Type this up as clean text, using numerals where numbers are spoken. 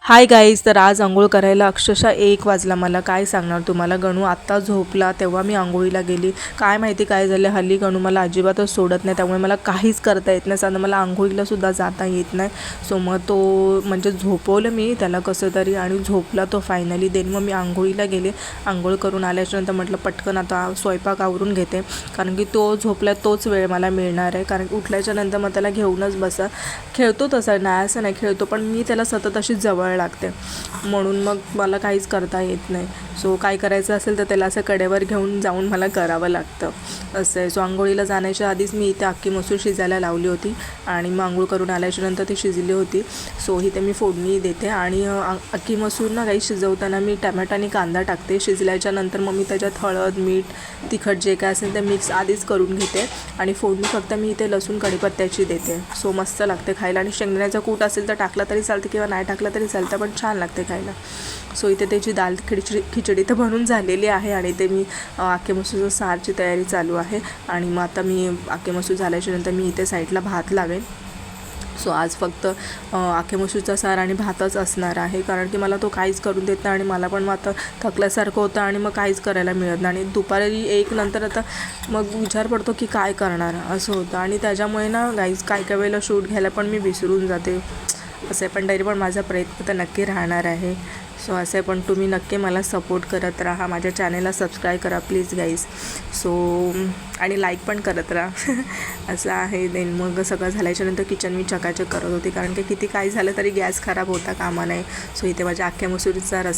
Hi guys, तर आज आंघोळ करायला अक्षरशः 1 वाजला. मला काय सांगणार तुम्हाला. गणू आत्ता झोपला तेव्हा मी आंघोळीला गेली. काय माहिती काय झालं, हल्ली गणू मला अजिबातच सोडत नाही, त्यामुळे मला काहीच करता येत नाही. साधं मला आंघोळीलासुद्धा जाता येत नाही. सो मग तो म्हणजे झोपवलं मी त्याला कसं तरी आणि झोपला तो फायनली. देन मग मी आंघोळीला गेले. आंघोळ करून आल्याच्यानंतर म्हटलं पटकन आता स्वयंपाक आवरून घेते, कारण की तो झोपला तोच वेळ मला मिळणार आहे. कारण की उठल्याच्यानंतर मग त्याला घेऊनच बसा. खेळतो तसा, नाही असं नाही खेळतो, पण मी त्याला सतत अशी जवळ लागते, म्हणून मग मला काहीच करता येत नाही. सो काय करायचं असेल तर त्याला असं कडेवर घेऊन जाऊन मला करावं लागतं असं आहे. सो आंघोळीला जाण्याच्या आधीच मी इथे अख्खी मसूर शिजायला लावली होती आणि मग आंघोळ करून आल्याच्यानंतर ती शिजली होती. सो इथे मी फोडणी देते आणि अख्खी मसूर ना काही शिजवताना मी टमॅटो आणि कांदा टाकते. शिजल्याच्यानंतर मग मी त्याच्यात हळद, मीठ, तिखट जे काय असेल ते मिक्स आधीच करून घेते आणि फोडणी फक्त मी इथे लसूण कढीपत्त्याची देते. सो मस्त लागते खायला. आणि शेंगदाण्याचा कूट असेल तर टाकला तरी चालते किंवा नाही टाकला तरी चालतं, पण छान लागते खायला. सो इथे त्याची दाल खिचडी तर बनून झालेली आहे आणि ते मी अख्खे मसूरचं सारची तयारी चालू आहे. आणि मग आता मी अख्खे मसूर झाल्याच्यानंतर मी इथे साईडला भात लावेन. सो आज फक्त अख्खे मसूरचा सार आणि भातच असणार आहे, कारण की मला तो काहीच करून देत नाही आणि मला पण मग आता थकल्यासारखं होतं आणि मग काहीच करायला मिळत नाही. आणि दुपारी 1 नंतर आता मग विचार पडतो की काय करणार असं होतं. आणि त्याच्यामुळे ना गाईज काय काय वेळेला शूट घ्यायला पण मी विसरून जाते असं. पण तरी पण माझा प्रयत्न तर नक्की राहणार आहे. सो असं पण तुम्ही नक्की मला सपोर्ट करत राहा. माझ्या चॅनेलला सबस्क्राईब करा प्लीज गाईज. सो आणि लाईक पण करत राहा असं आहे. देन मग सगळं झाल्याच्यानंतर किचन मी चकाचक करत होते, कारण की किती काही झालं तरी गॅस खराब होता कामा नये. सो इथे माझ्या अख्ख्या मसुरीचा रस्सा